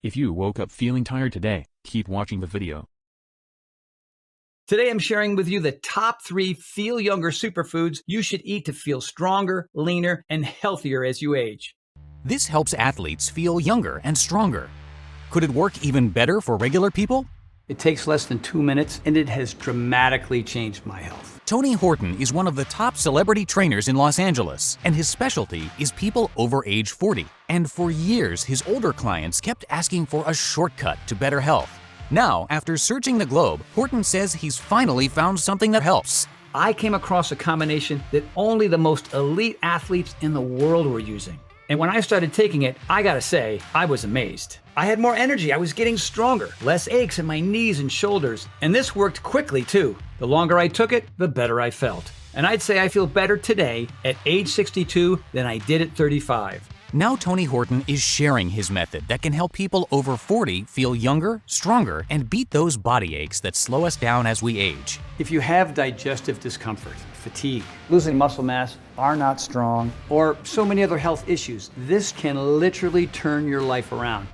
If you woke up feeling tired today, keep watching the video. Today I'm sharing with you the top 3 feel younger superfoods you should eat to feel stronger, leaner, and healthier as you age. This helps athletes feel younger and stronger. Could it work even better for regular people? It takes less than 2 minutes and it has dramatically changed my health. Tony Horton is one of the top celebrity trainers in Los Angeles, and his specialty is people over age 40. And for years, his older clients kept asking for a shortcut to better health. Now, after searching the globe, Horton says he's finally found something that helps. I came across a combination that only the most elite athletes in the world were using. And when I started taking it, I gotta say, I was amazed. I had more energy, I was getting stronger, less aches in my knees and shoulders, and this worked quickly too. The longer I took it, the better I felt. And I'd say I feel better today at age 62 than I did at 35. Now Tony Horton is sharing his method that can help people over 40 feel younger, stronger, and beat those body aches that slow us down as we age. If you have digestive discomfort, fatigue, losing muscle mass, are not strong, or so many other health issues, this can literally turn your life around.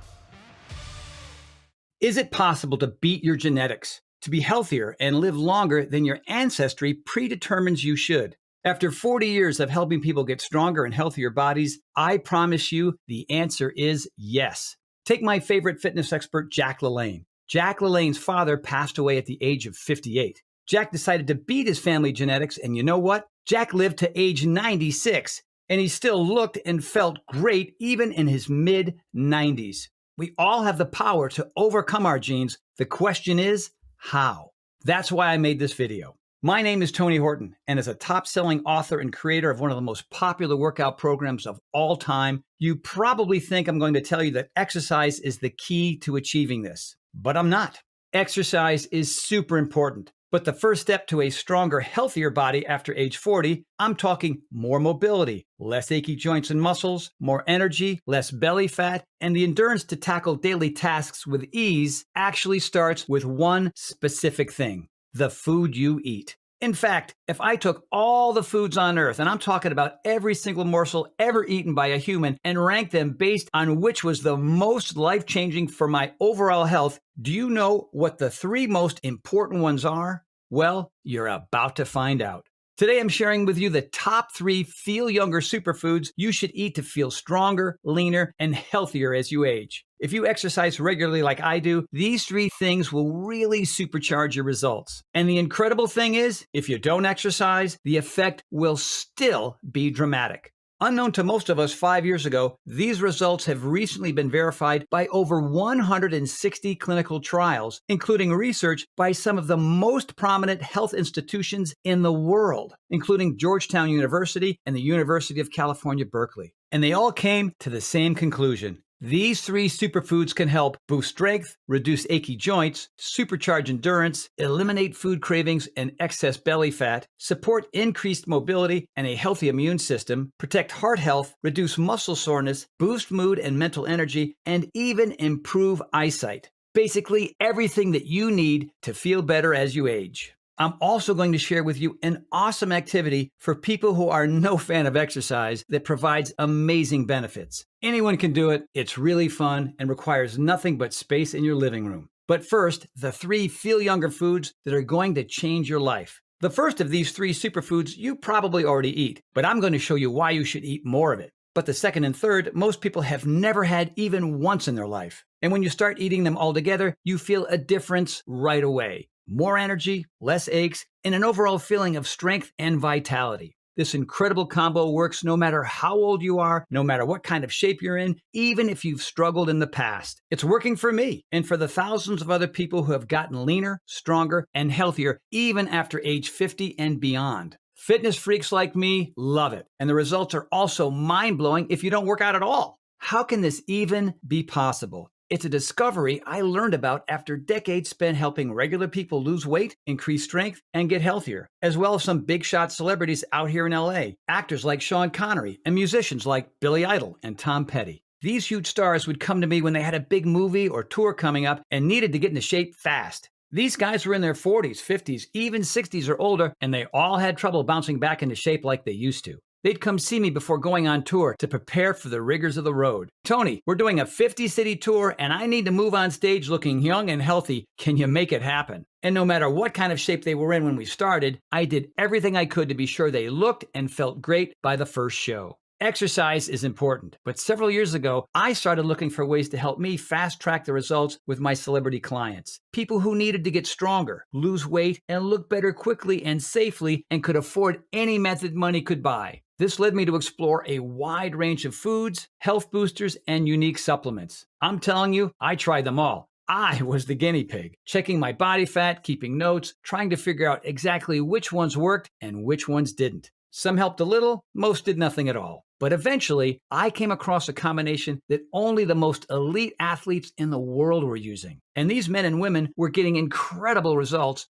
Is it possible to beat your genetics, to be healthier and live longer than your ancestry predetermines you should? After 40 years of helping people get stronger and healthier bodies, I promise you the answer is yes. Take my favorite fitness expert, Jack LaLanne. Jack LaLanne's father passed away at the age of 58. Jack decided to beat his family genetics, and you know what? Jack lived to age 96, and he still looked and felt great even in his mid-90s. We all have the power to overcome our genes. The question is, how? That's why I made this video. My name is Tony Horton, and as a top-selling author and creator of one of the most popular workout programs of all time, you probably think I'm going to tell you that exercise is the key to achieving this. But I'm not. Exercise is super important. But the first step to a stronger, healthier body after age 40, I'm talking more mobility, less achy joints and muscles, more energy, less belly fat, and the endurance to tackle daily tasks with ease actually starts with one specific thing: the food you eat. In fact, if I took all the foods on earth, and I'm talking about every single morsel ever eaten by a human, and ranked them based on which was the most life-changing for my overall health, do you know what the 3 most important ones are? Well, you're about to find out. Today I'm sharing with you the top 3 feel younger superfoods you should eat to feel stronger, leaner, and healthier as you age. If you exercise regularly like I do, these 3 things will really supercharge your results. And the incredible thing is, if you don't exercise, the effect will still be dramatic. Unknown to most of us 5 years ago, these results have recently been verified by over 160 clinical trials, including research by some of the most prominent health institutions in the world, including Georgetown University and the University of California, Berkeley. And they all came to the same conclusion. These 3 superfoods can help boost strength, reduce achy joints, supercharge endurance, eliminate food cravings and excess belly fat, support increased mobility and a healthy immune system, protect heart health, reduce muscle soreness, boost mood and mental energy, and even improve eyesight. Basically, everything that you need to feel better as you age. I'm also going to share with you an awesome activity for people who are no fan of exercise that provides amazing benefits. Anyone can do it. It's really fun and requires nothing but space in your living room. But first, the 3 feel younger foods that are going to change your life. The first of these 3 superfoods you probably already eat, but I'm going to show you why you should eat more of it. But the second and third, most people have never had even once in their life. And when you start eating them all together, you feel a difference right away. More energy, less aches, and an overall feeling of strength and vitality. This incredible combo works no matter how old you are, no matter what kind of shape you're in, even if you've struggled in the past. It's working for me and for the thousands of other people who have gotten leaner, stronger, and healthier even after age 50 and beyond. Fitness freaks like me love it, and the results are also mind-blowing if you don't work out at all. How can this even be possible? It's a discovery I learned about after decades spent helping regular people lose weight, increase strength, and get healthier, as well as some big shot celebrities out here in LA, actors like Sean Connery, and musicians like Billy Idol and Tom Petty. These huge stars would come to me when they had a big movie or tour coming up and needed to get into shape fast. These guys were in their 40s, 50s, even 60s or older, and they all had trouble bouncing back into shape like they used to. They'd come see me before going on tour to prepare for the rigors of the road. Tony, we're doing a 50-city tour and I need to move on stage looking young and healthy. Can you make it happen? And no matter what kind of shape they were in when we started, I did everything I could to be sure they looked and felt great by the first show. Exercise is important, but several years ago, I started looking for ways to help me fast-track the results with my celebrity clients. People who needed to get stronger, lose weight, and look better quickly and safely and could afford any method money could buy. This led me to explore a wide range of foods, health boosters, and unique supplements. I'm telling you, I tried them all. I was the guinea pig, checking my body fat, keeping notes, trying to figure out exactly which ones worked and which ones didn't. Some helped a little, most did nothing at all. But eventually, I came across a combination that only the most elite athletes in the world were using. And these men and women were getting incredible results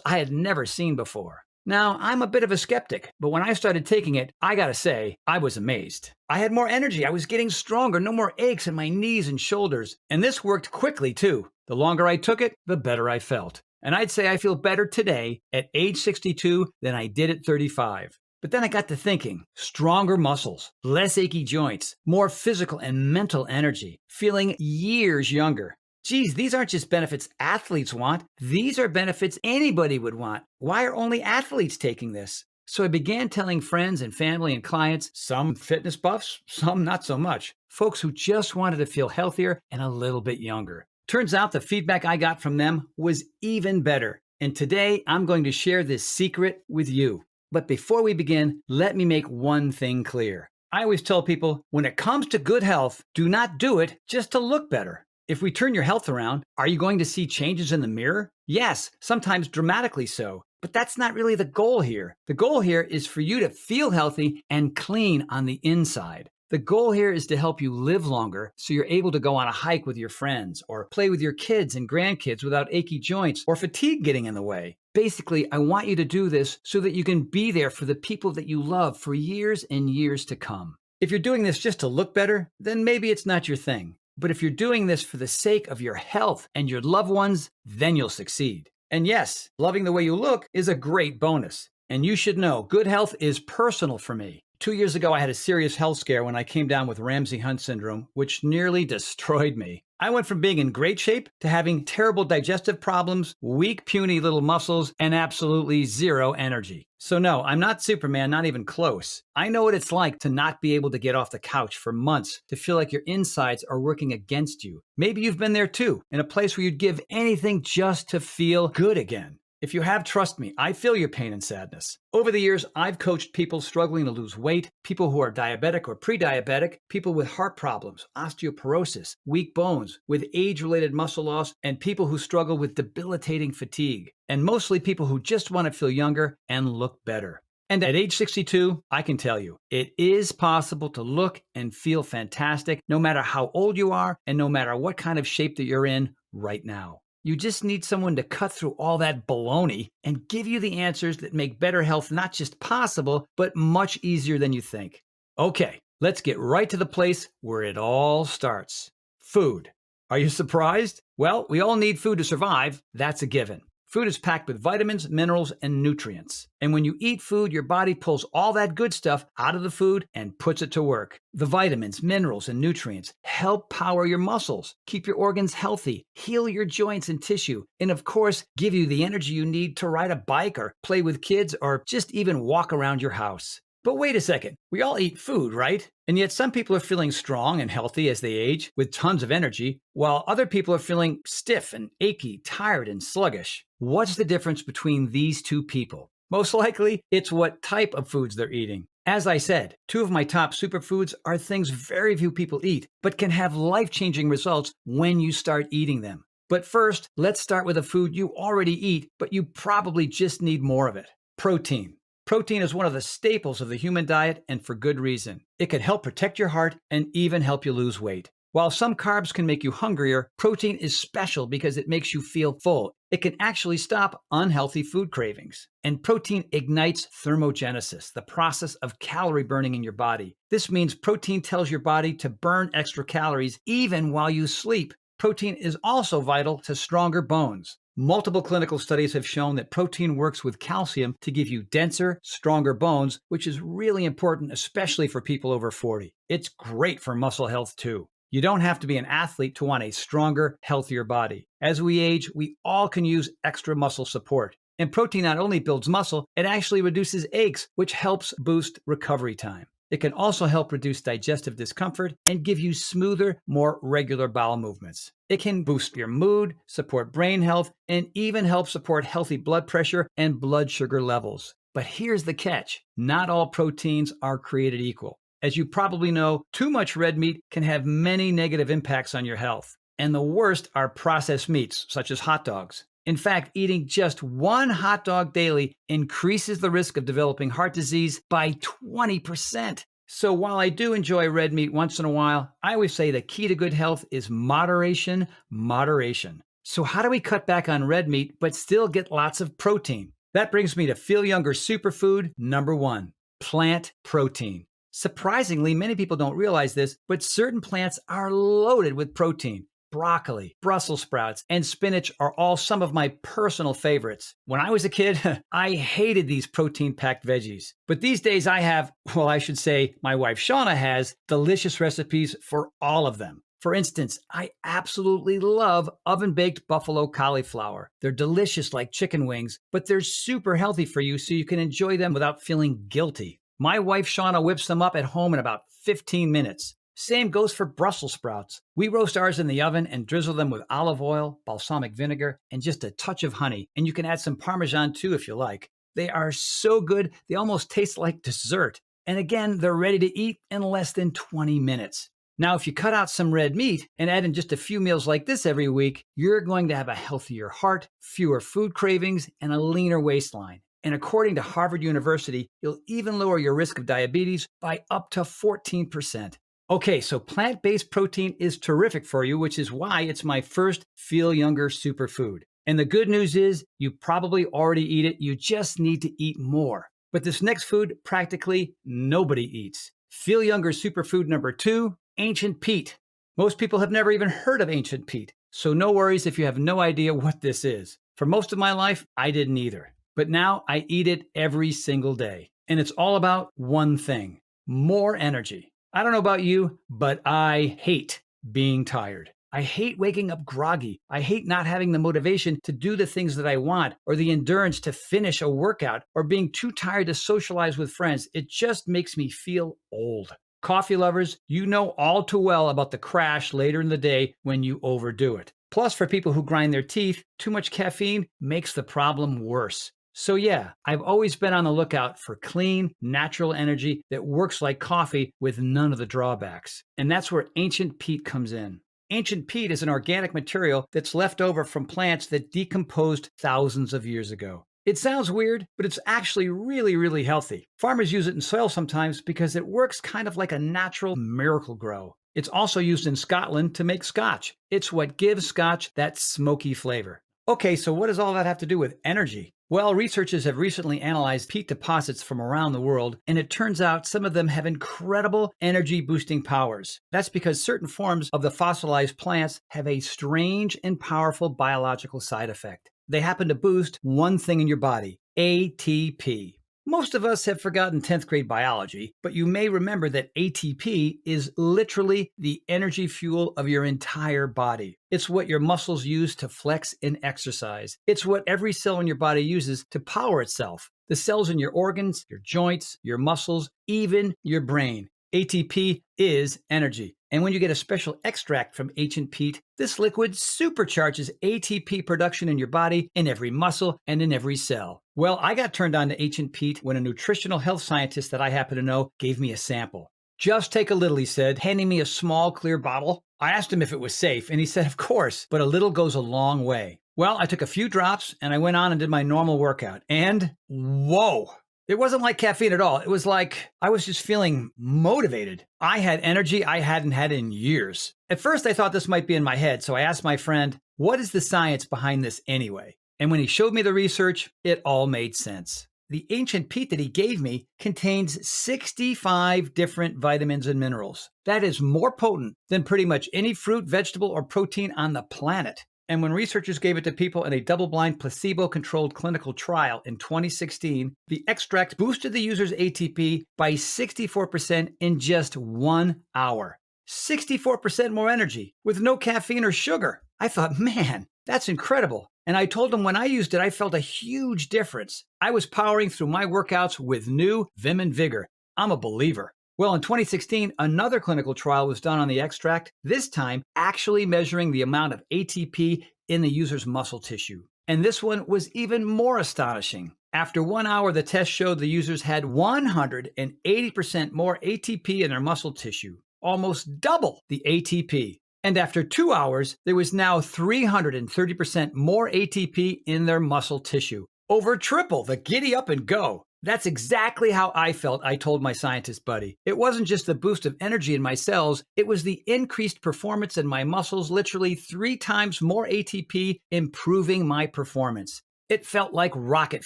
I had never seen before. Now, I'm a bit of a skeptic, but when I started taking it, I gotta say, I was amazed. I had more energy, I was getting stronger, no more aches in my knees and shoulders. And this worked quickly, too. The longer I took it, the better I felt. And I'd say I feel better today at age 62 than I did at 35. But then I got to thinking, stronger muscles, less achy joints, more physical and mental energy, feeling years younger. Geez, these aren't just benefits athletes want. These are benefits anybody would want. Why are only athletes taking this? So I began telling friends and family and clients, some fitness buffs, some not so much, folks who just wanted to feel healthier and a little bit younger. Turns out the feedback I got from them was even better. And today I'm going to share this secret with you. But before we begin, let me make one thing clear. I always tell people, when it comes to good health, do not do it just to look better. If we turn your health around, are you going to see changes in the mirror? Yes, sometimes dramatically so. But that's not really the goal here. The goal here is for you to feel healthy and clean on the inside. The goal here is to help you live longer so you're able to go on a hike with your friends or play with your kids and grandkids without achy joints or fatigue getting in the way. Basically, I want you to do this so that you can be there for the people that you love for years and years to come. If you're doing this just to look better, then maybe it's not your thing. But if you're doing this for the sake of your health and your loved ones, then you'll succeed. And yes, loving the way you look is a great bonus. And you should know, good health is personal for me. 2 years ago, I had a serious health scare when I came down with Ramsay-Hunt syndrome, which nearly destroyed me. I went from being in great shape to having terrible digestive problems, weak, puny little muscles, and absolutely zero energy. So no, I'm not Superman, not even close. I know what it's like to not be able to get off the couch for months, to feel like your insides are working against you. Maybe you've been there too, in a place where you'd give anything just to feel good again. If you have, trust me, I feel your pain and sadness. Over the years, I've coached people struggling to lose weight, people who are diabetic or pre-diabetic, people with heart problems, osteoporosis, weak bones, with age-related muscle loss, and people who struggle with debilitating fatigue. And mostly people who just want to feel younger and look better. And at age 62, I can tell you, it is possible to look and feel fantastic no matter how old you are and no matter what kind of shape that you're in right now. You just need someone to cut through all that baloney and give you the answers that make better health not just possible, but much easier than you think. Okay, let's get right to the place where it all starts. Food. Are you surprised? Well, we all need food to survive. That's a given. Food is packed with vitamins, minerals, and nutrients. And when you eat food, your body pulls all that good stuff out of the food and puts it to work. The vitamins, minerals, and nutrients help power your muscles, keep your organs healthy, heal your joints and tissue, and of course, give you the energy you need to ride a bike or play with kids or just even walk around your house. But wait a second, we all eat food, right? And yet some people are feeling strong and healthy as they age with tons of energy, while other people are feeling stiff and achy, tired and sluggish. What's the difference between these two people? Most likely, it's what type of foods they're eating. As I said, two of my top superfoods are things very few people eat, but can have life-changing results when you start eating them. But first, let's start with a food you already eat, but you probably just need more of it. Protein. Protein is one of the staples of the human diet, and for good reason. It can help protect your heart and even help you lose weight. While some carbs can make you hungrier, protein is special because it makes you feel full. It can actually stop unhealthy food cravings. And protein ignites thermogenesis, the process of calorie burning in your body. This means protein tells your body to burn extra calories even while you sleep. Protein is also vital to stronger bones. Multiple clinical studies have shown that protein works with calcium to give you denser, stronger bones, which is really important, especially for people over 40. It's great for muscle health too. You don't have to be an athlete to want a stronger, healthier body. As we age, we all can use extra muscle support. And protein not only builds muscle, it actually reduces aches, which helps boost recovery time. It can also help reduce digestive discomfort and give you smoother, more regular bowel movements. It can boost your mood, support brain health, and even help support healthy blood pressure and blood sugar levels. But here's the catch. Not all proteins are created equal. As you probably know, too much red meat can have many negative impacts on your health. And the worst are processed meats, such as hot dogs. In fact, eating just one hot dog daily increases the risk of developing heart disease by 20%. So while I do enjoy red meat once in a while, I always say the key to good health is moderation, moderation. So how do we cut back on red meat but still get lots of protein? That brings me to Feel Younger Superfood number 1, plant protein. Surprisingly, many people don't realize this, but certain plants are loaded with protein. Broccoli, Brussels sprouts, and spinach are all some of my personal favorites. When I was a kid, I hated these protein-packed veggies. But these days I have, well, I should say my wife Shauna has, delicious recipes for all of them. For instance, I absolutely love oven-baked buffalo cauliflower. They're delicious like chicken wings, but they're super healthy for you so you can enjoy them without feeling guilty. My wife Shauna whips them up at home in about 15 minutes. Same goes for Brussels sprouts. We roast ours in the oven and drizzle them with olive oil, balsamic vinegar, and just a touch of honey. And you can add some Parmesan too if you like. They are so good, they almost taste like dessert. And again, they're ready to eat in less than 20 minutes. Now, if you cut out some red meat and add in just a few meals like this every week, you're going to have a healthier heart, fewer food cravings, and a leaner waistline. And according to Harvard University, you'll even lower your risk of diabetes by up to 14%. Okay, so plant-based protein is terrific for you, which is why it's my first Feel Younger superfood. And the good news is you probably already eat it. You just need to eat more. But this next food, practically nobody eats. Feel Younger superfood number 2, ancient peat. Most people have never even heard of ancient peat. So no worries if you have no idea what this is. For most of my life, I didn't either. But now I eat it every single day. And it's all about one thing, more energy. I don't know about you, but I hate being tired. I hate waking up groggy. I hate not having the motivation to do the things that I want, or the endurance to finish a workout, or being too tired to socialize with friends. It just makes me feel old. Coffee lovers, you know all too well about the crash later in the day when you overdo it. Plus, for people who grind their teeth, too much caffeine makes the problem worse. So yeah, I've always been on the lookout for clean, natural energy that works like coffee with none of the drawbacks. And that's where ancient peat comes in. Ancient peat is an organic material that's left over from plants that decomposed thousands of years ago. It sounds weird, but it's actually really, really healthy. Farmers use it in soil sometimes because it works kind of like a natural miracle grow. It's also used in Scotland to make scotch. It's what gives scotch that smoky flavor. Okay, so what does all that have to do with energy? Well, researchers have recently analyzed peat deposits from around the world, and it turns out some of them have incredible energy-boosting powers. That's because certain forms of the fossilized plants have a strange and powerful biological side effect. They happen to boost one thing in your body, ATP. Most of us have forgotten 10th grade biology, but you may remember that ATP is literally the energy fuel of your entire body. It's what your muscles use to flex and exercise. It's what every cell in your body uses to power itself. The cells in your organs, your joints, your muscles, even your brain. ATP is energy. And when you get a special extract from ancient peat, this liquid supercharges ATP production in your body, in every muscle, and in every cell. Well, I got turned on to ancient peat when a nutritional health scientist that I happen to know gave me a sample. Just take a little, he said, handing me a small clear bottle. I asked him if it was safe, and he said, of course, but a little goes a long way. Well, I took a few drops, and I went on and did my normal workout. And whoa! It wasn't like caffeine at all. It was like I was just feeling motivated. I had energy I hadn't had in years. At first, I thought this might be in my head, so I asked my friend, what is the science behind this anyway? And when he showed me the research, it all made sense. The ancient peat that he gave me contains 65 different vitamins and minerals. That is more potent than pretty much any fruit, vegetable, or protein on the planet. And when researchers gave it to people in a double-blind placebo-controlled clinical trial in 2016, the extract boosted the user's ATP by 64% in just 1 hour. 64% more energy with no caffeine or sugar. I thought, man, that's incredible. And I told them when I used it, I felt a huge difference. I was powering through my workouts with new vim and vigor. I'm a believer. Well, in 2016, another clinical trial was done on the extract, this time actually measuring the amount of ATP in the user's muscle tissue. And this one was even more astonishing. After 1 hour, the test showed the users had 180% more ATP in their muscle tissue, almost double the ATP. And after 2 hours, there was now 330% more ATP in their muscle tissue, over triple the giddy up and go. That's exactly how I felt, I told my scientist buddy. It wasn't just the boost of energy in my cells, it was the increased performance in my muscles, literally 3 times more ATP, improving my performance. It felt like rocket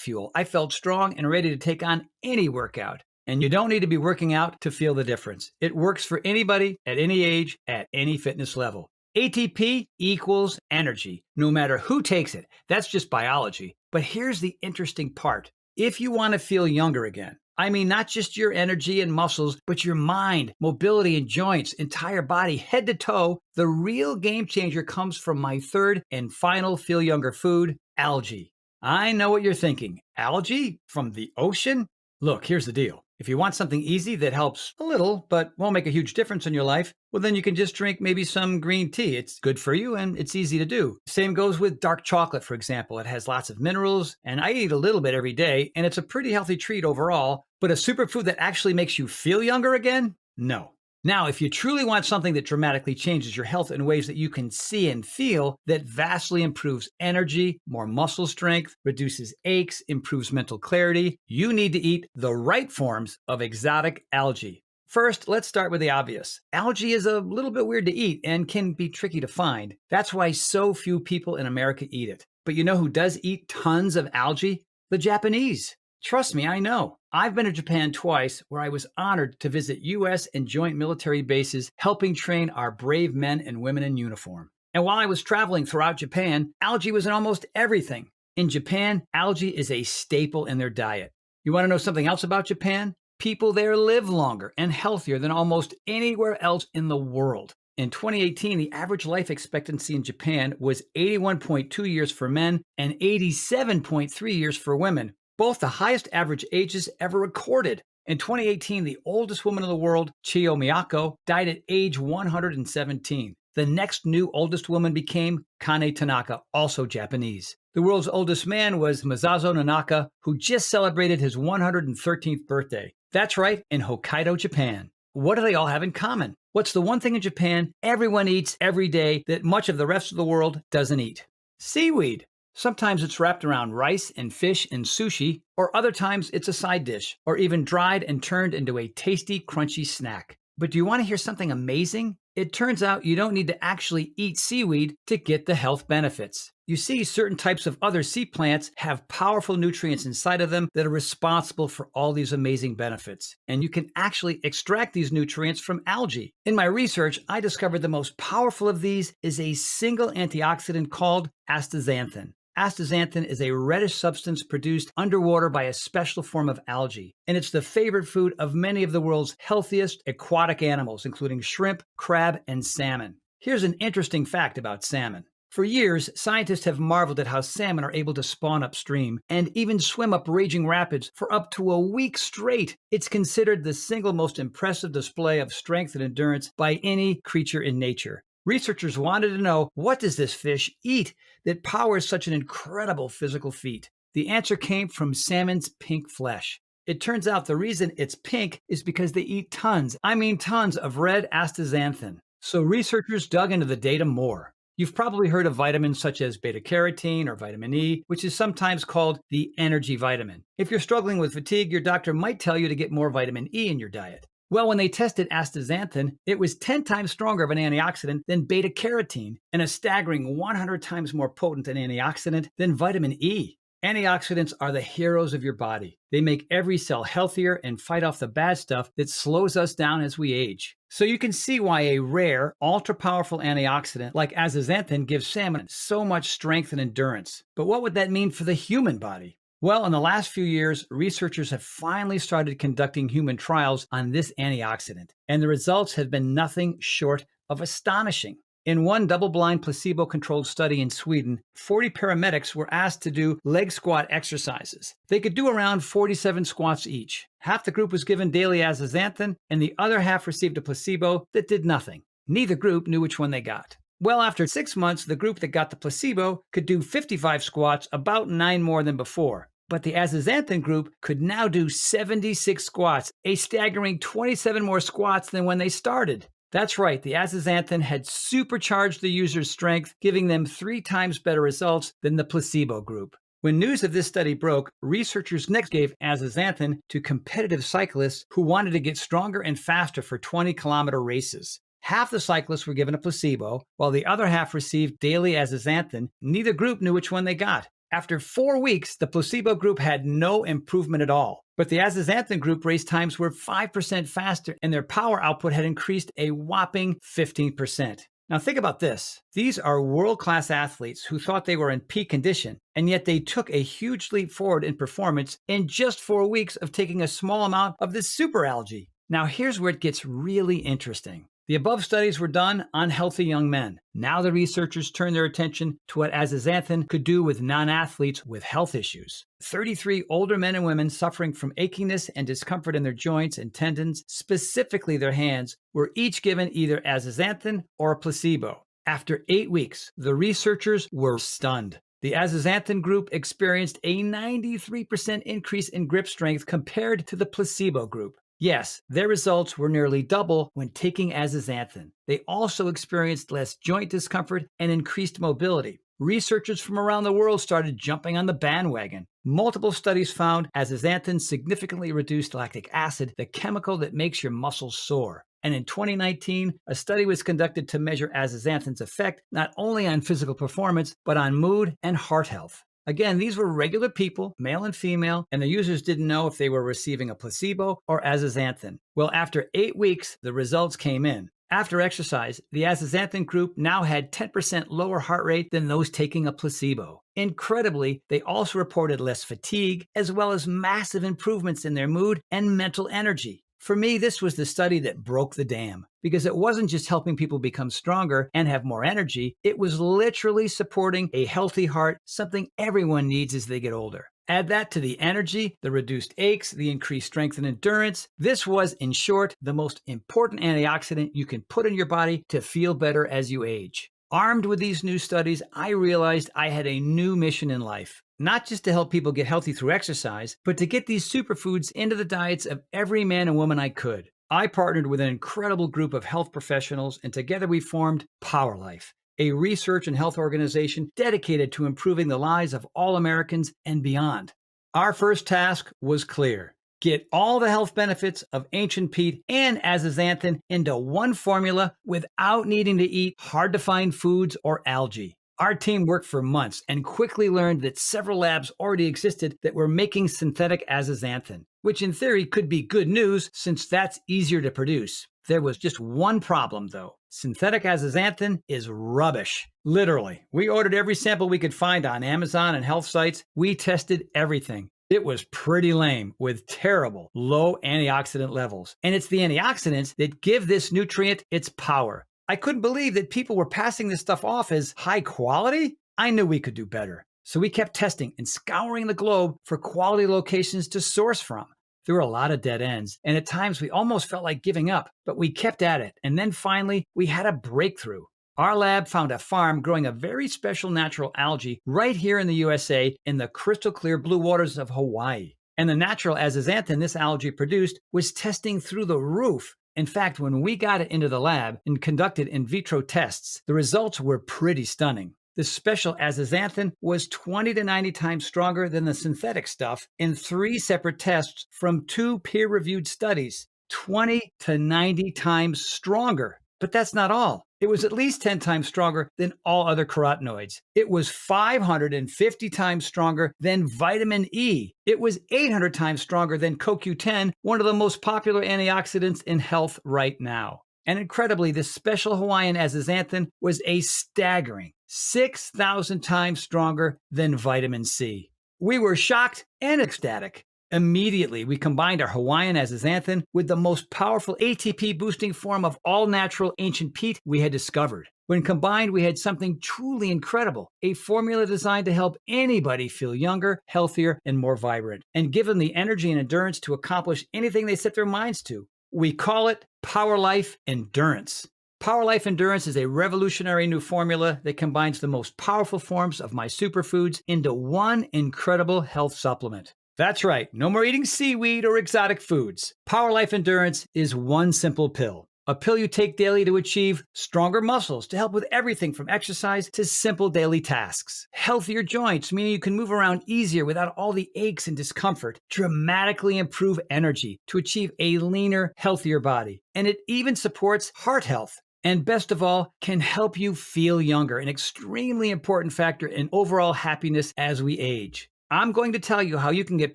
fuel. I felt strong and ready to take on any workout. And you don't need to be working out to feel the difference. It works for anybody, at any age, at any fitness level. ATP equals energy, no matter who takes it. That's just biology. But here's the interesting part. If you want to feel younger again, I mean not just your energy and muscles, but your mind, mobility and joints, entire body, head to toe, the real game changer comes from my third and final feel younger food, algae. I know what you're thinking. Algae from the ocean? Look, here's the deal. If you want something easy that helps a little, but won't make a huge difference in your life, well, then you can just drink maybe some green tea. It's good for you and it's easy to do. Same goes with dark chocolate, for example. It has lots of minerals, and I eat a little bit every day, and it's a pretty healthy treat overall. But a superfood that actually makes you feel younger again? No. Now, if you truly want something that dramatically changes your health in ways that you can see and feel, that vastly improves energy, more muscle strength, reduces aches, improves mental clarity, you need to eat the right forms of exotic algae. First, let's start with the obvious. Algae is a little bit weird to eat and can be tricky to find. That's why so few people in America eat it. But you know who does eat tons of algae? The Japanese. Trust me, I know. I've been to Japan twice, where I was honored to visit U.S. and joint military bases, helping train our brave men and women in uniform. And while I was traveling throughout Japan, algae was in almost everything. In Japan, algae is a staple in their diet. You want to know something else about Japan? People there live longer and healthier than almost anywhere else in the world. In 2018, the average life expectancy in Japan was 81.2 years for men and 87.3 years for women, both the highest average ages ever recorded. In 2018, the oldest woman in the world, Chiyo Miyako, died at age 117. The next new oldest woman became Kane Tanaka, also Japanese. The world's oldest man was Masazo Nanaka, who just celebrated his 113th birthday. That's right, in Hokkaido, Japan. What do they all have in common? What's the one thing in Japan everyone eats every day that much of the rest of the world doesn't eat? Seaweed. Sometimes it's wrapped around rice and fish and sushi, or other times it's a side dish, or even dried and turned into a tasty, crunchy snack. But do you want to hear something amazing? It turns out you don't need to actually eat seaweed to get the health benefits. You see, certain types of other sea plants have powerful nutrients inside of them that are responsible for all these amazing benefits. And you can actually extract these nutrients from algae. In my research, I discovered the most powerful of these is a single antioxidant called astaxanthin. Astaxanthin is a reddish substance produced underwater by a special form of algae, and it's the favorite food of many of the world's healthiest aquatic animals, including shrimp, crab, and salmon. Here's an interesting fact about salmon. For years, scientists have marveled at how salmon are able to spawn upstream and even swim up raging rapids for up to a week straight. It's considered the single most impressive display of strength and endurance by any creature in nature. Researchers wanted to know, what does this fish eat that powers such an incredible physical feat? The answer came from salmon's pink flesh. It turns out the reason it's pink is because they eat tons of red astaxanthin. So researchers dug into the data more. You've probably heard of vitamins such as beta-carotene or vitamin E, which is sometimes called the energy vitamin. If you're struggling with fatigue, your doctor might tell you to get more vitamin E in your diet. Well, when they tested astaxanthin, it was 10 times stronger of an antioxidant than beta-carotene and a staggering 100 times more potent an antioxidant than vitamin E. Antioxidants are the heroes of your body. They make every cell healthier and fight off the bad stuff that slows us down as we age. So you can see why a rare, ultra-powerful antioxidant like azathioprine gives salmon so much strength and endurance. But what would that mean for the human body? Well, in the last few years, researchers have finally started conducting human trials on this antioxidant, and the results have been nothing short of astonishing. In one double-blind placebo-controlled study in Sweden, 40 paramedics were asked to do leg squat exercises. They could do around 47 squats each. Half the group was given daily azathioprine, and the other half received a placebo that did nothing. Neither group knew which one they got. Well, after 6 months, the group that got the placebo could do 55 squats, about 9 more than before. But the azathioprine group could now do 76 squats, a staggering 27 more squats than when they started. That's right, the azathioprine had supercharged the user's strength, giving them 3 times better results than the placebo group. When news of this study broke, researchers next gave azathioprine to competitive cyclists who wanted to get stronger and faster for 20-kilometer races. Half the cyclists were given a placebo, while the other half received daily azathioprine. Neither group knew which one they got. After 4 weeks, the placebo group had no improvement at all. But the azathioprine group race times were 5% faster, and their power output had increased a whopping 15%. Now think about this. These are world-class athletes who thought they were in peak condition, and yet they took a huge leap forward in performance in just 4 weeks of taking a small amount of this super algae. Now here's where it gets really interesting. The above studies were done on healthy young men. Now the researchers turn their attention to what azathioprine could do with non-athletes with health issues. 33 older men and women suffering from achiness and discomfort in their joints and tendons, specifically their hands, were each given either azathioprine or a placebo. After 8 weeks, the researchers were stunned. The azathioprine group experienced a 93% increase in grip strength compared to the placebo group. Yes, their results were nearly double when taking azathioprine. They also experienced less joint discomfort and increased mobility. Researchers from around the world started jumping on the bandwagon. Multiple studies found azathioprine significantly reduced lactic acid, the chemical that makes your muscles sore. And in 2019, a study was conducted to measure azathionine's effect not only on physical performance, but on mood and heart health. Again, these were regular people, male and female, and the users didn't know if they were receiving a placebo or azathioprine. Well, after 8 weeks, the results came in. After exercise, the azathioprine group now had 10% lower heart rate than those taking a placebo. Incredibly, they also reported less fatigue, as well as massive improvements in their mood and mental energy. For me, this was the study that broke the dam, because it wasn't just helping people become stronger and have more energy, it was literally supporting a healthy heart, something everyone needs as they get older. Add that to the energy, the reduced aches, the increased strength and endurance. This was, in short, the most important antioxidant you can put in your body to feel better as you age. Armed with these new studies, I realized I had a new mission in life. Not just to help people get healthy through exercise, but to get these superfoods into the diets of every man and woman I could. I partnered with an incredible group of health professionals, and together we formed PowerLife, a research and health organization dedicated to improving the lives of all Americans and beyond. Our first task was clear. Get all the health benefits of ancient peat and azathioprine into one formula without needing to eat hard-to-find foods or algae. Our team worked for months and quickly learned that several labs already existed that were making synthetic azathioprine, which in theory could be good news since that's easier to produce. There was just one problem though. Synthetic azathioprine is rubbish. Literally. We ordered every sample we could find on Amazon and health sites. We tested everything. It was pretty lame with terrible low antioxidant levels. And it's the antioxidants that give this nutrient its power. I couldn't believe that people were passing this stuff off as high quality. I knew we could do better. So we kept testing and scouring the globe for quality locations to source from. There were a lot of dead ends, and at times we almost felt like giving up, but we kept at it. And then finally, we had a breakthrough. Our lab found a farm growing a very special natural algae right here in the USA in the crystal clear blue waters of Hawaii. And the natural azathioprine this algae produced was testing through the roof. In fact, when we got it into the lab and conducted in vitro tests, the results were pretty stunning. This special azathioprine was 20 to 90 times stronger than the synthetic stuff in 3 separate tests from 2 peer-reviewed studies. 20 to 90 times stronger. But that's not all. It was at least 10 times stronger than all other carotenoids. It was 550 times stronger than vitamin E. It was 800 times stronger than CoQ10, one of the most popular antioxidants in health right now. And incredibly, this special Hawaiian azathioprine was a staggering 6,000 times stronger than vitamin C. We were shocked and ecstatic. Immediately, we combined our Hawaiian azathioprine with the most powerful ATP boosting form of all natural ancient peat we had discovered. When combined, we had something truly incredible, a formula designed to help anybody feel younger, healthier, and more vibrant, and give them the energy and endurance to accomplish anything they set their minds to. We call it Power Life Endurance. Power Life Endurance is a revolutionary new formula that combines the most powerful forms of my superfoods into one incredible health supplement. That's right, no more eating seaweed or exotic foods. Power Life Endurance is one simple pill. A pill you take daily to achieve stronger muscles to help with everything from exercise to simple daily tasks. Healthier joints, meaning you can move around easier without all the aches and discomfort. Dramatically improve energy to achieve a leaner, healthier body. And it even supports heart health. And best of all, can help you feel younger, an extremely important factor in overall happiness as we age. I'm going to tell you how you can get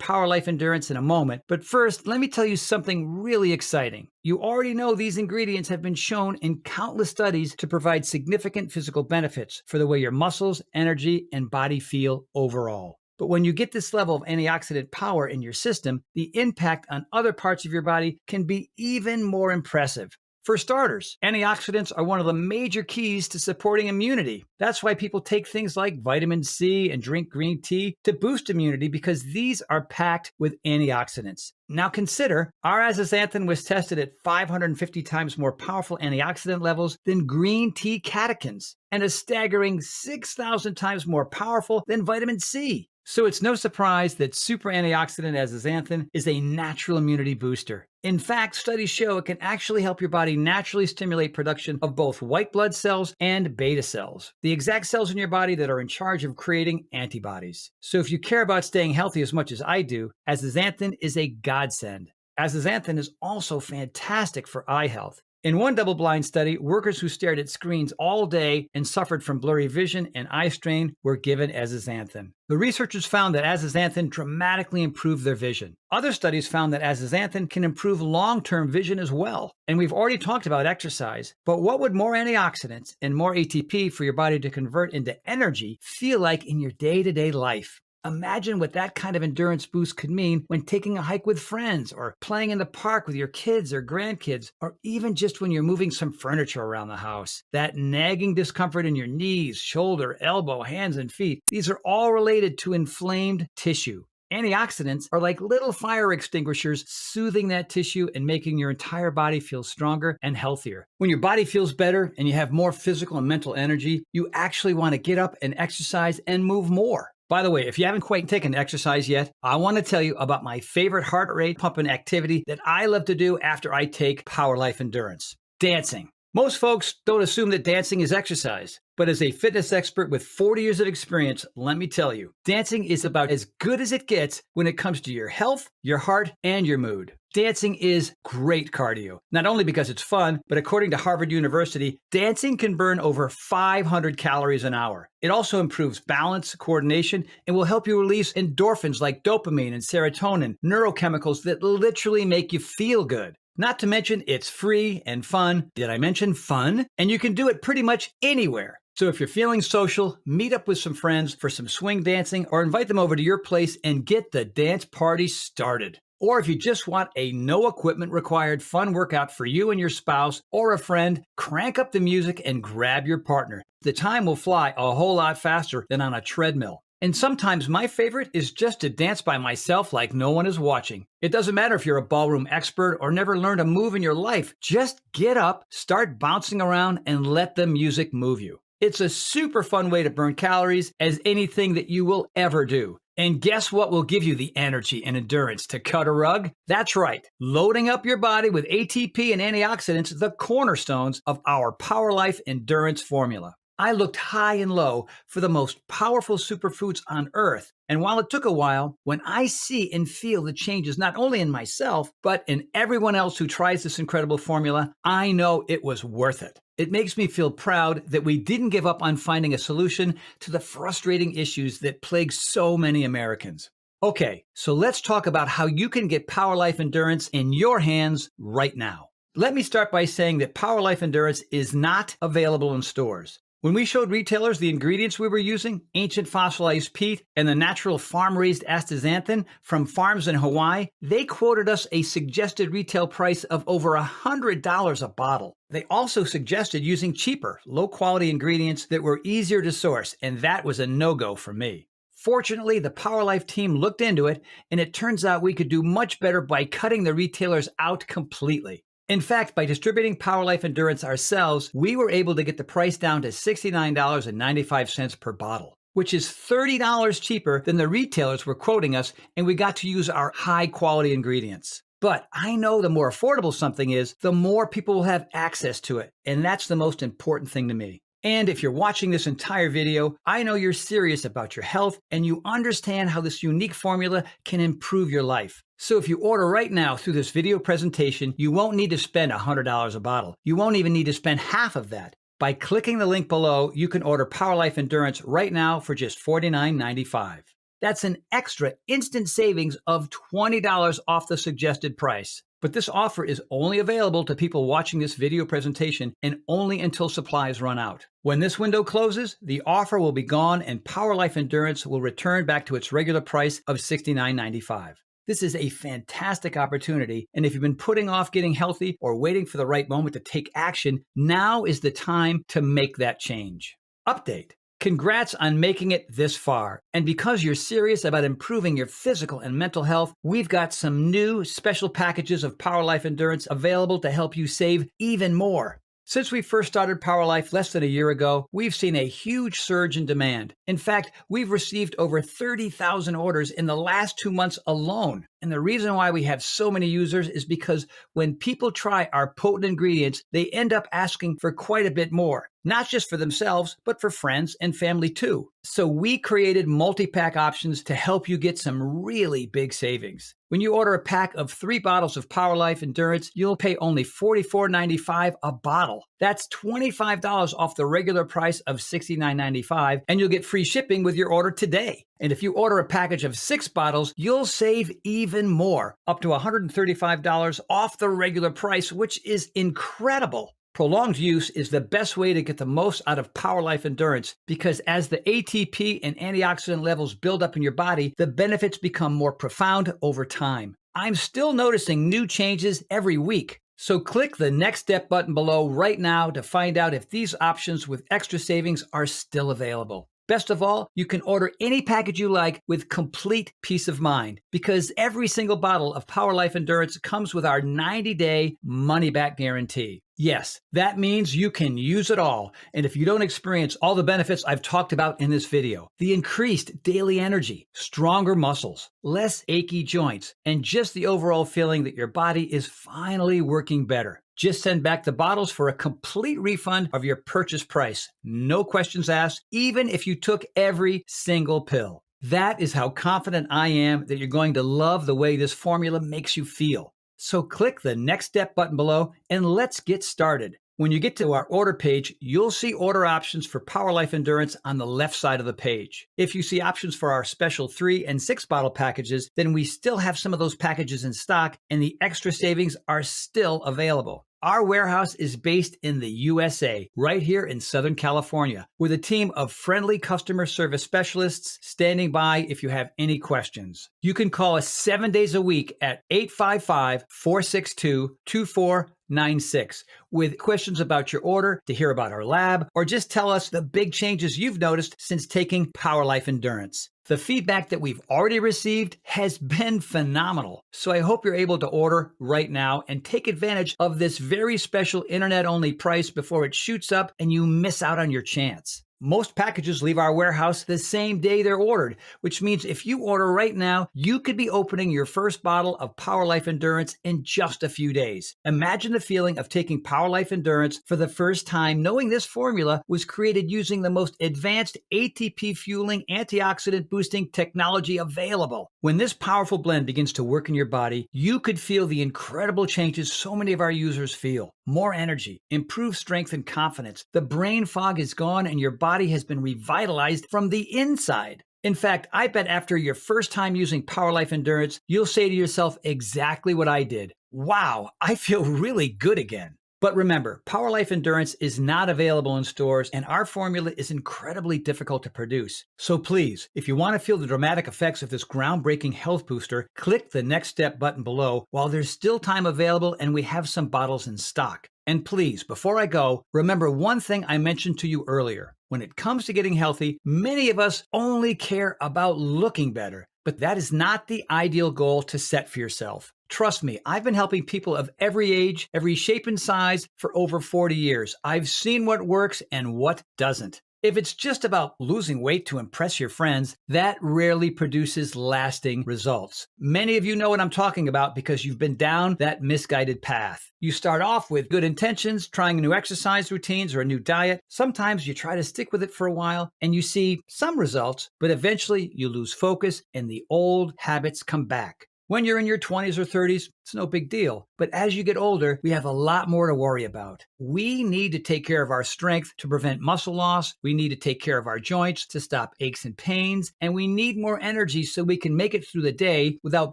Power Life Endurance in a moment, but first, let me tell you something really exciting. You already know these ingredients have been shown in countless studies to provide significant physical benefits for the way your muscles, energy, and body feel overall. But when you get this level of antioxidant power in your system, the impact on other parts of your body can be even more impressive. For starters, antioxidants are one of the major keys to supporting immunity. That's why people take things like vitamin C and drink green tea to boost immunity, because these are packed with antioxidants. Now consider, our azathioprine was tested at 550 times more powerful antioxidant levels than green tea catechins, and a staggering 6,000 times more powerful than vitamin C. So it's no surprise that super antioxidant azathioprine is a natural immunity booster. In fact, studies show it can actually help your body naturally stimulate production of both white blood cells and beta cells, the exact cells in your body that are in charge of creating antibodies. So if you care about staying healthy as much as I do, azathioprine is a godsend. Azathioprine is also fantastic for eye health. In one double-blind study, workers who stared at screens all day and suffered from blurry vision and eye strain were given azathioprine. The researchers found that azathioprine dramatically improved their vision. Other studies found that azathioprine can improve long-term vision as well. And we've already talked about exercise, but what would more antioxidants and more ATP for your body to convert into energy feel like in your day-to-day life? Imagine what that kind of endurance boost could mean when taking a hike with friends, or playing in the park with your kids or grandkids, or even just when you're moving some furniture around the house. That nagging discomfort in your knees, shoulder, elbow, hands, and feet, these are all related to inflamed tissue. Antioxidants are like little fire extinguishers, soothing that tissue and making your entire body feel stronger and healthier. When your body feels better and you have more physical and mental energy, you actually want to get up and exercise and move more. By the way, if you haven't quite taken exercise yet, I want to tell you about my favorite heart rate pumping activity that I love to do after I take Power Life Endurance: dancing. Most folks don't assume that dancing is exercise, but as a fitness expert with 40 years of experience, let me tell you, dancing is about as good as it gets when it comes to your health, your heart, and your mood. Dancing is great cardio, not only because it's fun, but according to Harvard University, dancing can burn over 500 calories an hour. It also improves balance, coordination, and will help you release endorphins like dopamine and serotonin, neurochemicals that literally make you feel good. Not to mention, it's free and fun. Did I mention fun? And you can do it pretty much anywhere. So if you're feeling social, meet up with some friends for some swing dancing, or invite them over to your place and get the dance party started. Or if you just want a no equipment required fun workout for you and your spouse or a friend, crank up the music and grab your partner. The time will fly a whole lot faster than on a treadmill. And sometimes my favorite is just to dance by myself like no one is watching. It doesn't matter if you're a ballroom expert or never learned a move in your life. Just get up, start bouncing around, and let the music move you. It's a super fun way to burn calories as anything that you will ever do. And guess what will give you the energy and endurance to cut a rug? That's right, loading up your body with ATP and antioxidants, the cornerstones of our Power Life Endurance formula. I looked high and low for the most powerful superfoods on earth. And while it took a while, when I see and feel the changes not only in myself, but in everyone else who tries this incredible formula, I know it was worth it. It makes me feel proud that we didn't give up on finding a solution to the frustrating issues that plague so many Americans. Okay, so let's talk about how you can get Power Life Endurance in your hands right now. Let me start by saying that Power Life Endurance is not available in stores. When we showed retailers the ingredients we were using, ancient fossilized peat and the natural farm-raised astaxanthin from farms in Hawaii, they quoted us a suggested retail price of over $100 a bottle. They also suggested using cheaper, low-quality ingredients that were easier to source, and that was a no-go for me. Fortunately, the Power Life team looked into it, and it turns out we could do much better by cutting the retailers out completely. In fact, by distributing Power Life Endurance ourselves, we were able to get the price down to $69.95 per bottle, which is $30 cheaper than the retailers were quoting us, and we got to use our high-quality ingredients. But I know the more affordable something is, the more people will have access to it, and that's the most important thing to me. And if you're watching this entire video, I know you're serious about your health and you understand how this unique formula can improve your life. So if you order right now through this video presentation, you won't need to spend $100 a bottle. You won't even need to spend half of that. By clicking the link below, you can order Power Life Endurance right now for just $49.95. That's an extra instant savings of $20 off the suggested price. But this offer is only available to people watching this video presentation and only until supplies run out. When this window closes, the offer will be gone and Power Life Endurance will return back to its regular price of $69.95. This is a fantastic opportunity, and if you've been putting off getting healthy or waiting for the right moment to take action, now is the time to make that change. Update. Congrats on making it this far. And because you're serious about improving your physical and mental health, we've got some new special packages of Power Life Endurance available to help you save even more. Since we first started Power Life less than a year ago, we've seen a huge surge in demand. In fact, we've received over 30,000 orders in the last 2 months alone. And the reason why we have so many users is because when people try our potent ingredients, they end up asking for quite a bit more, not just for themselves, but for friends and family too. So we created multi-pack options to help you get some really big savings. When you order a pack of 3 bottles of Power Life Endurance, you'll pay only $44.95 a bottle. That's $25 off the regular price of $69.95, and you'll get free shipping with your order today. And if you order a package of 6 bottles, you'll save even more, up to $135 off the regular price, which is incredible. Prolonged use is the best way to get the most out of Power Life Endurance because as the ATP and antioxidant levels build up in your body, the benefits become more profound over time. I'm still noticing new changes every week. So click the Next Step button below right now to find out if these options with extra savings are still available. Best of all, you can order any package you like with complete peace of mind because every single bottle of Power Life Endurance comes with our 90-day money-back guarantee. Yes, that means you can use it all. And if you don't experience all the benefits I've talked about in this video, the increased daily energy, stronger muscles, less achy joints, and just the overall feeling that your body is finally working better, just send back the bottles for a complete refund of your purchase price. No questions asked, even if you took every single pill. That is how confident I am that you're going to love the way this formula makes you feel. So click the Next Step button below and let's get started. When you get to our order page, you'll see order options for Power Life Endurance on the left side of the page. If you see options for our special 3 and 6 bottle packages, then we still have some of those packages in stock and the extra savings are still available. Our warehouse is based in the USA, right here in Southern California, with a team of friendly customer service specialists standing by if you have any questions. You can call us 7 days a week at 855-462-2496 with questions about your order, to hear about our lab, or just tell us the big changes you've noticed since taking Power Life Endurance. The feedback that we've already received has been phenomenal. So I hope you're able to order right now and take advantage of this very special internet-only price before it shoots up and you miss out on your chance. Most packages leave our warehouse the same day they're ordered, which means if you order right now, you could be opening your first bottle of Power Life Endurance in just a few days. Imagine the feeling of taking Power Life Endurance for the first time, knowing this formula was created using the most advanced ATP fueling antioxidant boosting technology available. When this powerful blend begins to work in your body, you could feel the incredible changes so many of our users feel. more energy, improved strength and confidence. The brain fog is gone and your body has been revitalized from the inside. In fact, I bet after your first time using Power Life Endurance, you'll say to yourself exactly what I did. Wow, I feel really good again. But remember, Power Life Endurance is not available in stores, and our formula is incredibly difficult to produce. So please, if you want to feel the dramatic effects of this groundbreaking health booster, click the Next Step button below while there's still time available and we have some bottles in stock. And please, before I go, remember one thing I mentioned to you earlier. When it comes to getting healthy, many of us only care about looking better, but that is not the ideal goal to set for yourself. Trust me, I've been helping people of every age, every shape and size for over 40 years. I've seen what works and what doesn't. If it's just about losing weight to impress your friends, that rarely produces lasting results. Many of you know what I'm talking about because you've been down that misguided path. You start off with good intentions, trying new exercise routines or a new diet. Sometimes you try to stick with it for a while and you see some results, but eventually you lose focus and the old habits come back. When you're in your 20s or 30s, it's no big deal. But as you get older, we have a lot more to worry about. We need to take care of our strength to prevent muscle loss. We need to take care of our joints to stop aches and pains. And we need more energy so we can make it through the day without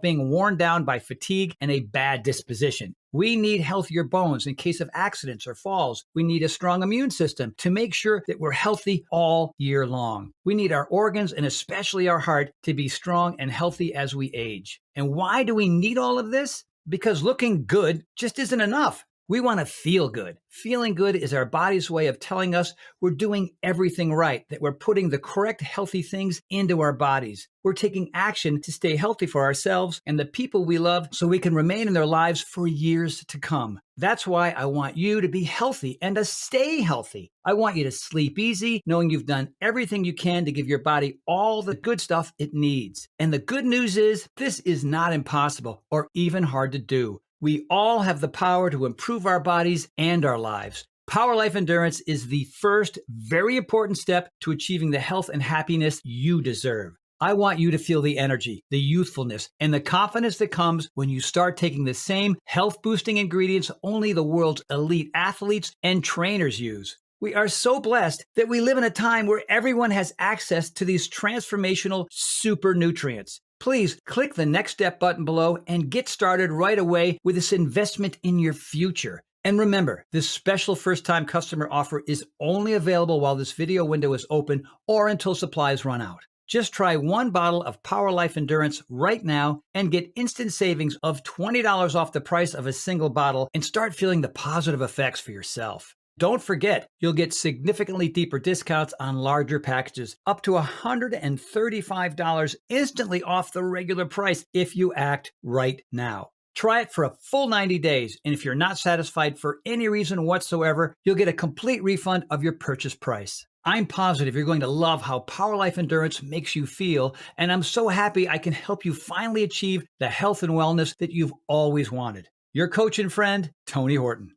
being worn down by fatigue and a bad disposition. We need healthier bones in case of accidents or falls. We need a strong immune system to make sure that we're healthy all year long. We need our organs and especially our heart to be strong and healthy as we age. And why do we need all of this? Because looking good just isn't enough. We want to feel good. Feeling good is our body's way of telling us we're doing everything right, that we're putting the correct healthy things into our bodies. We're taking action to stay healthy for ourselves and the people we love so we can remain in their lives for years to come. That's why I want you to be healthy and to stay healthy. I want you to sleep easy, knowing you've done everything you can to give your body all the good stuff it needs. And the good news is, this is not impossible or even hard to do. We all have the power to improve our bodies and our lives. Power Life Endurance is the first very important step to achieving the health and happiness you deserve. I want you to feel the energy, the youthfulness, and the confidence that comes when you start taking the same health-boosting ingredients only the world's elite athletes and trainers use. We are so blessed that we live in a time where everyone has access to these transformational super nutrients. Please click the Next Step button below and get started right away with this investment in your future. And remember, this special first-time customer offer is only available while this video window is open or until supplies run out. Just try one bottle of Power Life Endurance right now and get instant savings of $20 off the price of a single bottle and start feeling the positive effects for yourself. Don't forget, you'll get significantly deeper discounts on larger packages, up to $135 instantly off the regular price if you act right now. Try it for a full 90 days, and if you're not satisfied for any reason whatsoever, you'll get a complete refund of your purchase price. I'm positive you're going to love how Power Life Endurance makes you feel, and I'm so happy I can help you finally achieve the health and wellness that you've always wanted. Your coach and friend, Tony Horton.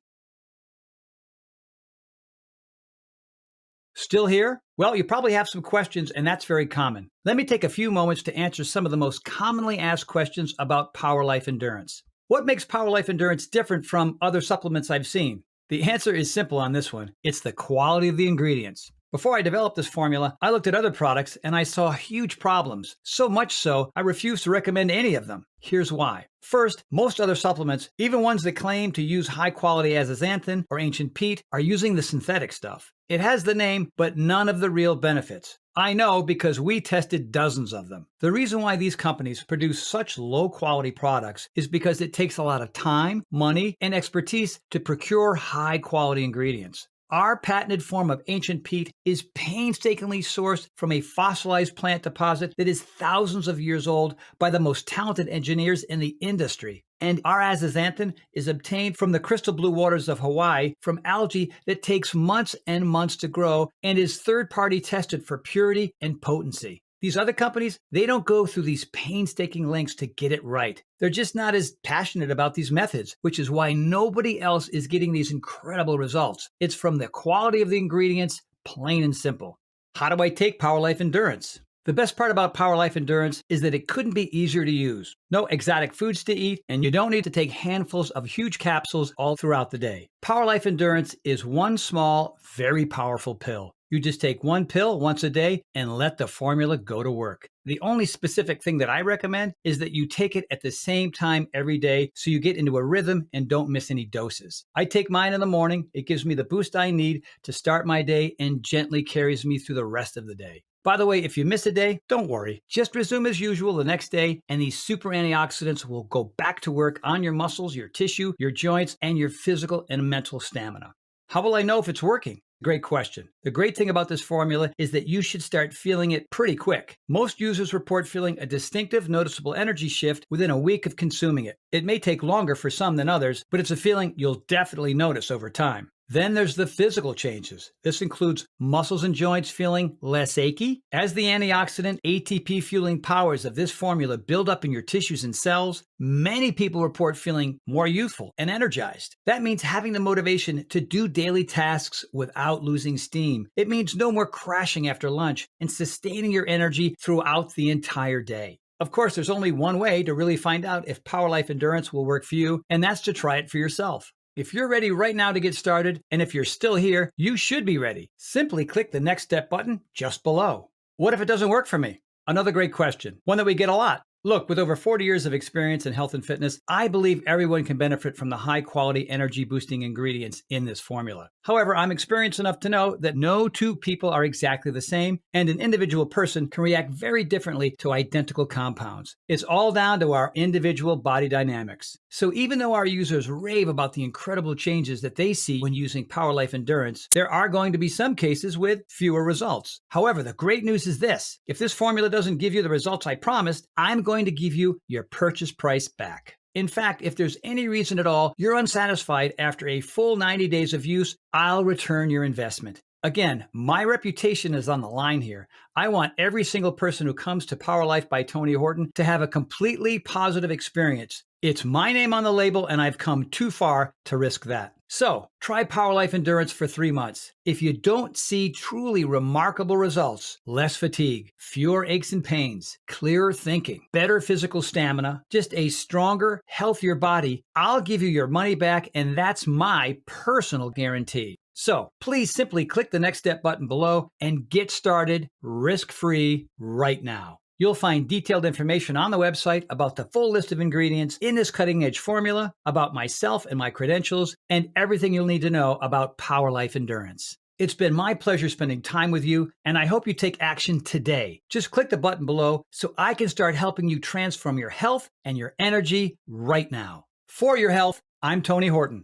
Still here? Well, you probably have some questions, and that's very common. Let me take a few moments to answer some of the most commonly asked questions about Power Life Endurance. What makes Power Life Endurance different from other supplements I've seen? The answer is simple on this one. It's the quality of the ingredients. Before I developed this formula, I looked at other products and I saw huge problems. So much so, I refuse to recommend any of them. Here's why. First, most other supplements, even ones that claim to use high-quality azathioprine or ancient peat, are using the synthetic stuff. It has the name, but none of the real benefits. I know because we tested dozens of them. The reason why these companies produce such low-quality products is because it takes a lot of time, money, and expertise to procure high-quality ingredients. Our patented form of ancient peat is painstakingly sourced from a fossilized plant deposit that is thousands of years old by the most talented engineers in the industry. And our azathioprine is obtained from the crystal blue waters of Hawaii from algae that takes months and months to grow and is third-party tested for purity and potency. These other companies, they don't go through these painstaking lengths to get it right. They're just not as passionate about these methods, which is why nobody else is getting these incredible results. It's from the quality of the ingredients, plain and simple. How do I take Power Life Endurance? The best part about Power Life Endurance is that it couldn't be easier to use. No exotic foods to eat, and you don't need to take handfuls of huge capsules all throughout the day. Power Life Endurance is one small, very powerful pill. You just take one pill once a day and let the formula go to work. The only specific thing that I recommend is that you take it at the same time every day so you get into a rhythm and don't miss any doses. I take mine in the morning. It gives me the boost I need to start my day and gently carries me through the rest of the day. By the way, if you miss a day, don't worry. Just resume as usual the next day, and these super antioxidants will go back to work on your muscles, your tissue, your joints, and your physical and mental stamina. How will I know if it's working? Great question. The great thing about this formula is that you should start feeling it pretty quick. Most users report feeling a distinctive, noticeable energy shift within a week of consuming it. It may take longer for some than others, but it's a feeling you'll definitely notice over time. Then there's the physical changes. This includes muscles and joints feeling less achy. As the antioxidant ATP fueling powers of this formula build up in your tissues and cells, many people report feeling more youthful and energized. That means having the motivation to do daily tasks without losing steam. It means no more crashing after lunch and sustaining your energy throughout the entire day. Of course, there's only one way to really find out if Power Life Endurance will work for you, and that's to try it for yourself. If you're ready right now to get started, and if you're still here, you should be ready. Simply click the Next Step button just below. What if it doesn't work for me? Another great question, one that we get a lot. Look, with over 40 years of experience in health and fitness, I believe everyone can benefit from the high-quality energy-boosting ingredients in this formula. However, I'm experienced enough to know that no two people are exactly the same, and an individual person can react very differently to identical compounds. It's all down to our individual body dynamics. So even though our users rave about the incredible changes that they see when using Power Life Endurance, there are going to be some cases with fewer results. However, the great news is this. If this formula doesn't give you the results I promised, I'm going to give you your purchase price back. In fact, if there's any reason at all you're unsatisfied after a full 90 days of use, I'll return your investment. Again, my reputation is on the line here. I want every single person who comes to Power Life by Tony Horton to have a completely positive experience. It's my name on the label, and I've come too far to risk that. So, try Power Life Endurance for 3 months. If you don't see truly remarkable results, less fatigue, fewer aches and pains, clearer thinking, better physical stamina, just a stronger, healthier body, I'll give you your money back, and that's my personal guarantee. So, please simply click the Next Step button below and get started risk-free right now. You'll find detailed information on the website about the full list of ingredients in this cutting-edge formula, about myself and my credentials, and everything you'll need to know about Power Life Endurance. It's been my pleasure spending time with you, and I hope you take action today. Just click the button below so I can start helping you transform your health and your energy right now. For your health, I'm Tony Horton.